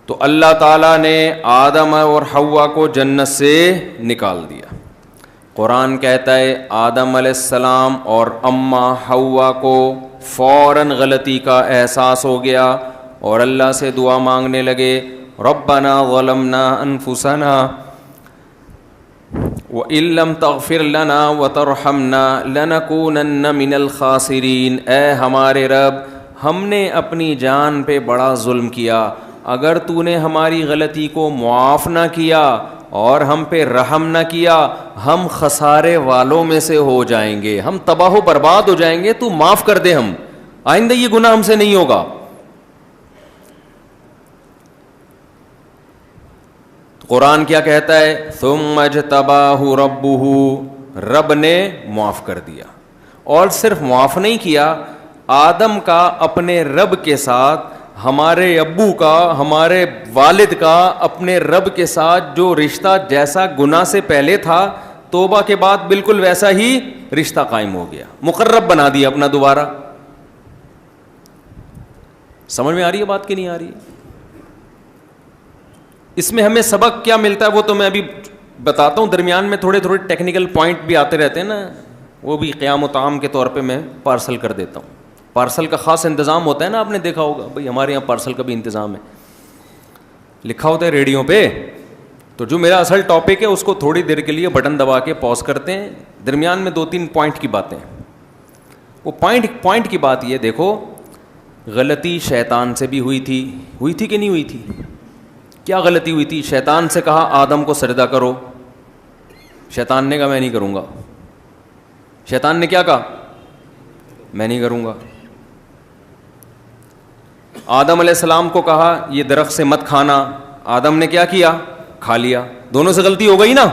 تو اللہ تعالیٰ نے آدم اور حوا کو جنت سے نکال دیا. قرآن کہتا ہے آدم علیہ السلام اور اماں حوا کو فوراً غلطی کا احساس ہو گیا اور اللہ سے دعا مانگنے لگے, ربنا ظلمنا انفسنا وَإِن لَّمْ تَغْفِرْ لَنَا وَتَرْحَمْنَا لَنَكُونَنَّ مِنَ الْخَاسِرِينَ. اے ہمارے رب, ہم نے اپنی جان پہ بڑا ظلم کیا, اگر تو نے ہماری غلطی کو معاف نہ کیا اور ہم پہ رحم نہ کیا ہم خسارے والوں میں سے ہو جائیں گے, ہم تباہ و برباد ہو جائیں گے. تو معاف کر دے, ہم آئندہ یہ گناہ ہم سے نہیں ہوگا. قرآن کیا کہتا ہے, ثم اجتباہ ربہ, رب نے معاف کر دیا. اور صرف معاف نہیں کیا, آدم کا اپنے رب کے ساتھ, ہمارے ابو کا, ہمارے والد کا اپنے رب کے ساتھ جو رشتہ جیسا گناہ سے پہلے تھا, توبہ کے بعد بالکل ویسا ہی رشتہ قائم ہو گیا, مقرب بنا دیا اپنا دوبارہ. سمجھ میں آ رہی ہے بات کہ نہیں آ رہی ہے؟ اس میں ہمیں سبق کیا ملتا ہے وہ تو میں ابھی بتاتا ہوں, درمیان میں تھوڑے تھوڑے ٹیکنیکل پوائنٹ بھی آتے رہتے ہیں نا, وہ بھی قیام و طعام کے طور پہ میں پارسل کر دیتا ہوں. پارسل کا خاص انتظام ہوتا ہے نا, آپ نے دیکھا ہوگا بھائی ہمارے یہاں پارسل کا بھی انتظام ہے, لکھا ہوتا ہے ریڈیو پہ. تو جو میرا اصل ٹاپک ہے اس کو تھوڑی دیر کے لیے بٹن دبا کے پاز کرتے ہیں, درمیان میں 2-3 پوائنٹ کی باتیں. وہ پوائنٹ کی بات یہ دیکھو, غلطی شیطان سے بھی ہوئی تھی کہ نہیں ہوئی تھی؟ کیا غلطی ہوئی تھی؟ شیطان سے کہا آدم کو سجدہ کرو, شیطان نے کہا میں نہیں کروں گا. شیطان نے کیا کہا؟ میں نہیں کروں گا. آدم علیہ السلام کو کہا یہ درخت سے مت کھانا, آدم نے کیا کیا؟ کھا لیا. دونوں سے غلطی ہو گئی نا.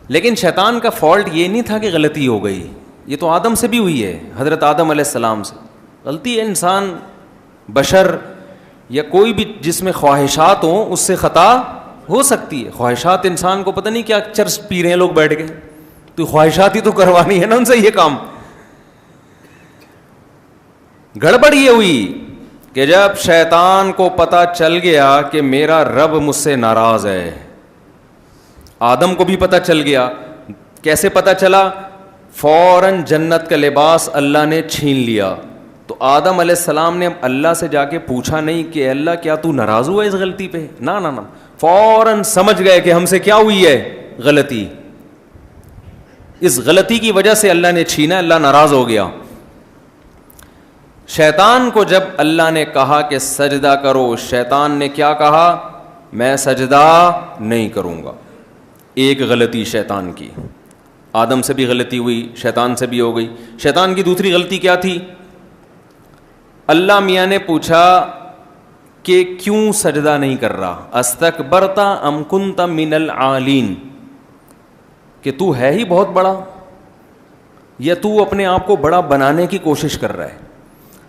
لیکن شیطان کا فالٹ یہ نہیں تھا کہ غلطی ہو گئی, یہ تو آدم سے بھی ہوئی ہے, حضرت آدم علیہ السلام سے. غلطی ہے, انسان بشر یا کوئی بھی جس میں خواہشات ہوں اس سے خطا ہو سکتی ہے. خواہشات انسان کو پتہ نہیں کیا چرس پی رہے ہیں لوگ بیٹھ کے, تو خواہشات ہی تو کروانی ہے نا ان سے یہ کام. گڑبڑ یہ ہوئی کہ جب شیطان کو پتہ چل گیا کہ میرا رب مجھ سے ناراض ہے, آدم کو بھی پتہ چل گیا. کیسے پتہ چلا؟ فوراً جنت کا لباس اللہ نے چھین لیا. تو آدم علیہ السلام نے اللہ سے جا کے پوچھا نہیں کہ اللہ کیا تو ناراض ہوا اس غلطی پہ, نہ فوراً سمجھ گئے کہ ہم سے کیا ہوئی ہے غلطی. اس غلطی کی وجہ سے اللہ نے چھینا, اللہ ناراض ہو گیا. شیطان کو جب اللہ نے کہا کہ سجدہ کرو, شیطان نے کیا کہا؟ میں سجدہ نہیں کروں گا. ایک غلطی شیطان کی, آدم سے بھی غلطی ہوئی, شیطان سے بھی ہو گئی. شیطان کی دوسری غلطی کیا تھی؟ اللہ میاں نے پوچھا کہ کیوں سجدہ نہیں کر رہا؟ استکبرت ام کنت من العالین, کہ تو ہے ہی بہت بڑا یا تو اپنے آپ کو بڑا بنانے کی کوشش کر رہا ہے.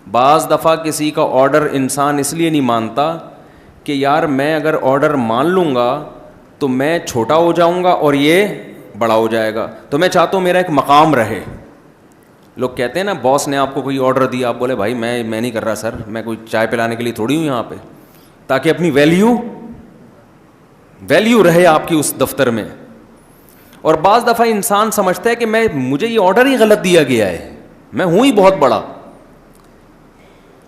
بعض دفعہ کسی کا آرڈر انسان اس لیے نہیں مانتا کہ یار میں اگر آرڈر مان لوں گا تو میں چھوٹا ہو جاؤں گا اور یہ بڑا ہو جائے گا, تو میں چاہتا ہوں میرا ایک مقام رہے. لوگ کہتے ہیں نا باس نے آپ کو کوئی آرڈر دیا, آپ بولے بھائی میں نہیں کر رہا سر, میں کوئی چائے پلانے کے لیے تھوڑی ہوں یہاں پہ, تاکہ اپنی ویلیو رہے آپ کی اس دفتر میں. اور بعض دفعہ انسان سمجھتا ہے کہ مجھے یہ آرڈر ہی غلط دیا گیا ہے, میں ہوں ہی بہت بڑا.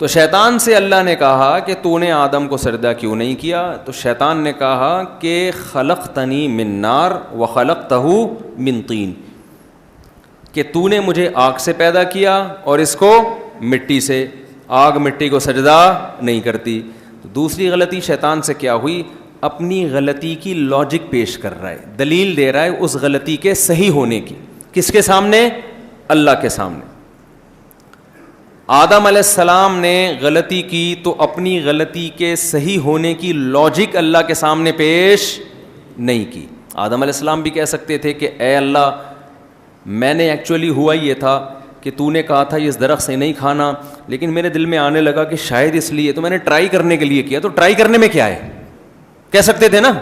تو شیطان سے اللہ نے کہا کہ تو نے آدم کو سجدہ کیوں نہیں کیا؟ تو شیطان نے کہا کہ خلقتنی من نار وخلقتہ من طین, کہ تو نے مجھے آگ سے پیدا کیا اور اس کو مٹی سے, آگ مٹی کو سجدہ نہیں کرتی. دوسری غلطی شیطان سے کیا ہوئی؟ اپنی غلطی کی لاجک پیش کر رہا ہے, دلیل دے رہا ہے اس غلطی کے صحیح ہونے کی. کس کے سامنے؟ اللہ کے سامنے. آدم علیہ السلام نے غلطی کی تو اپنی غلطی کے صحیح ہونے کی لاجک اللہ کے سامنے پیش نہیں کی. آدم علیہ السلام بھی کہہ سکتے تھے کہ اے اللہ میں نے ایکچولی ہوا یہ تھا کہ تو نے کہا تھا اس درخت سے نہیں کھانا, لیکن میرے دل میں آنے لگا کہ شاید اس لیے, تو میں نے ٹرائی کرنے کے لیے کیا. تو ٹرائی کرنے میں کیا ہے, کہہ سکتے تھے نا.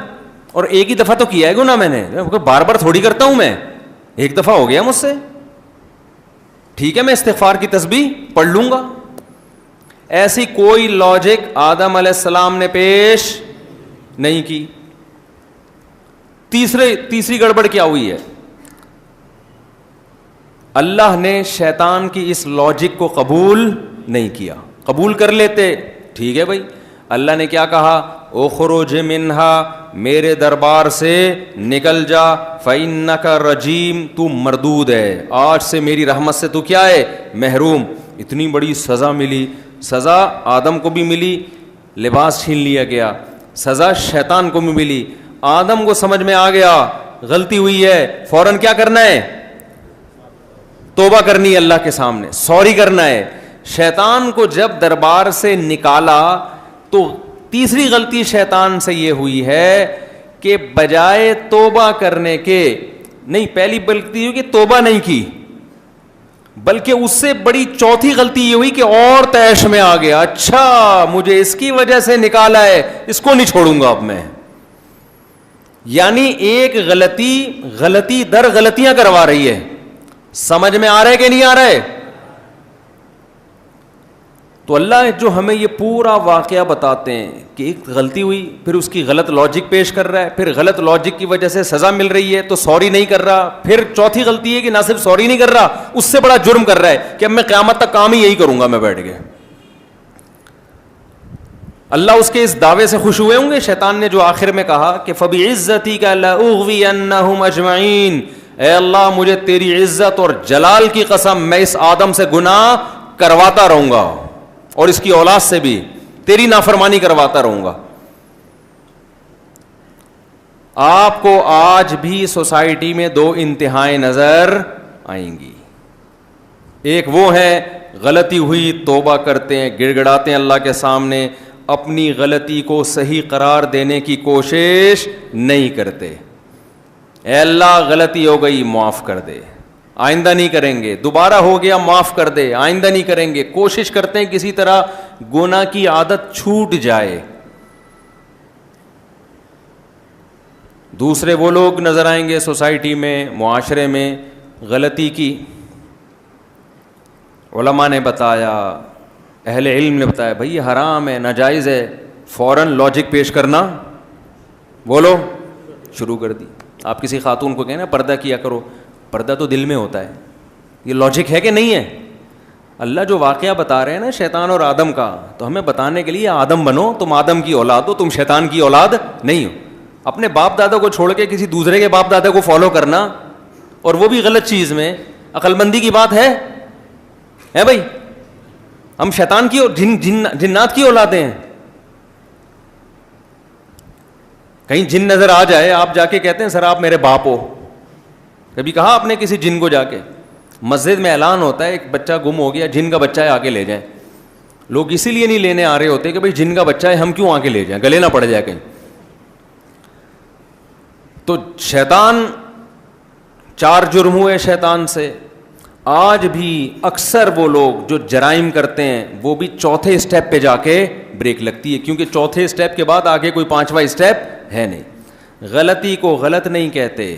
اور ایک ہی دفعہ تو کیا ہے گناہ میں نے, بار بار تھوڑی کرتا ہوں میں, ایک دفعہ ہو گیا مجھ سے, ٹھیک ہے میں استغفار کی تسبیح پڑھ لوں گا. ایسی کوئی لاجک آدم علیہ السلام نے پیش نہیں کی. تیسری گڑبڑ کیا ہوئی ہے؟ اللہ نے شیطان کی اس لاجک کو قبول نہیں کیا. قبول کر لیتے ٹھیک ہے بھائی. اللہ نے کیا کہا؟ اخرج منہا، میرے دربار سے نکل جا، فإنک رجیم، تو مردود ہے، آج سے میری رحمت سے تو کیا ہے؟ محروم. اتنی بڑی سزا ملی. سزا آدم کو بھی ملی، لباس چھین لیا گیا. سزا شیطان کو بھی ملی. آدم کو سمجھ میں آ گیا غلطی ہوئی ہے، فوراً کیا کرنا ہے؟ توبہ کرنی ہے اللہ کے سامنے، سوری کرنا ہے. شیطان کو جب دربار سے نکالا تو تیسری غلطی شیطان سے یہ ہوئی ہے کہ بجائے توبہ کرنے کے، نہیں پہلی غلطی ہوئی کہ توبہ نہیں کی، بلکہ اس سے بڑی چوتھی غلطی یہ ہوئی کہ اور تیش میں آ گیا. اچھا مجھے اس کی وجہ سے نکالا ہے، اس کو نہیں چھوڑوں گا اب میں. یعنی ایک غلطی در غلطیاں کروا رہی ہے. سمجھ میں آ رہا ہے کہ نہیں آ رہا ہے؟ تو اللہ جو ہمیں یہ پورا واقعہ بتاتے ہیں کہ ایک غلطی ہوئی، پھر اس کی غلط لاجک پیش کر رہا ہے، پھر غلط لاجک کی وجہ سے سزا مل رہی ہے تو سوری نہیں کر رہا، پھر چوتھی غلطی ہے کہ نہ صرف سوری نہیں کر رہا، اس سے بڑا جرم کر رہا ہے کہ اب میں قیامت تک کام ہی یہی کروں گا میں بیٹھ کے. اللہ اس کے اس دعوے سے خوش ہوئے ہوں گے. شیطان نے جو آخر میں کہا کہ فَبِعِزَّتِكَ لَأُغْوِيَنَّهُمْ أَجْمَعِينَ، اے اللہ مجھے تیری عزت اور جلال کی قسم میں اس آدم سے گناہ کرواتا رہوں گا اور اس کی اولاد سے بھی تیری نافرمانی کرواتا رہوں گا. آپ کو آج بھی سوسائٹی میں دو انتہائیں نظر آئیں گی. ایک وہ ہے غلطی ہوئی توبہ کرتے ہیں، گڑ گڑاتے ہیں اللہ کے سامنے، اپنی غلطی کو صحیح قرار دینے کی کوشش نہیں کرتے. اے اللہ غلطی ہو گئی معاف کر دے، آئندہ نہیں کریں گے. دوبارہ ہو گیا معاف کر دے، آئندہ نہیں کریں گے. کوشش کرتے ہیں کسی طرح گناہ کی عادت چھوٹ جائے. دوسرے وہ لوگ نظر آئیں گے سوسائٹی میں، معاشرے میں، غلطی کی علماء نے بتایا، اہل علم نے بتایا بھائی یہ حرام ہے، ناجائز ہے، فوراً لاجک پیش کرنا بولو شروع کر دی. آپ کسی خاتون کو کہنا پردہ کیا کرو، پردہ تو دل میں ہوتا ہے، یہ لاجک ہے کہ نہیں ہے؟ اللہ جو واقعہ بتا رہے ہیں نا شیطان اور آدم کا، تو ہمیں بتانے کے لیے آدم بنو، تم آدم کی اولاد ہو، تم شیطان کی اولاد نہیں ہو. اپنے باپ دادا کو چھوڑ کے کسی دوسرے کے باپ دادا کو فالو کرنا، اور وہ بھی غلط چیز میں، عقل مندی کی بات ہے بھائی؟ ہم شیطان کی اور جنات کی اولادیں ہیں. کہیں جن نظر آ جائے، آپ جا کے کہتے ہیں سر آپ میرے باپ ہو. کبھی کہا آپ نے کسی جن کو جا کے؟ مسجد میں اعلان ہوتا ہے ایک بچہ گم ہو گیا، جن کا بچہ ہے آ کے لے جائیں. لوگ اسی لیے نہیں لینے آ رہے ہوتے کہ بھائی جن کا بچہ ہے ہم کیوں آ کے لے جائیں، گلے نہ پڑ جائے کہیں. تو شیطان، 4 جرم ہوئے شیطان سے. آج بھی اکثر وہ لوگ جو جرائم کرتے ہیں وہ بھی چوتھے اسٹیپ پہ جا کے بریک لگتی ہے، کیونکہ چوتھے اسٹیپ کے بعد آگے کوئی 5واں اسٹیپ ہے نہیں. غلطی کو غلط نہیں کہتے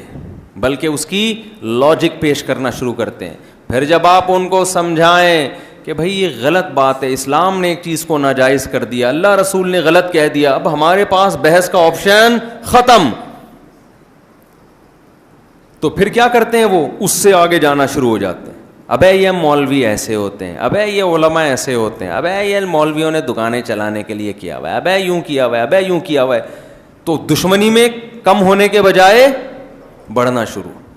بلکہ اس کی لاجک پیش کرنا شروع کرتے ہیں. پھر جب آپ ان کو سمجھائیں کہ بھائی یہ غلط بات ہے، اسلام نے ایک چیز کو ناجائز کر دیا، اللہ رسول نے غلط کہہ دیا، اب ہمارے پاس بحث کا آپشن ختم، تو پھر کیا کرتے ہیں وہ اس سے آگے جانا شروع ہو جاتے ہیں. ابے یہ مولوی ایسے ہوتے ہیں، ابے یہ علماء ایسے ہوتے ہیں، ابے یہ مولویوں نے دکانیں چلانے کے لیے کیا ہوا ہے، ابے یوں کیا ہوا ہے، ابے یوں کیا ہوا ہے. تو دشمنی میں کم ہونے کے بجائے بڑھنا شروع.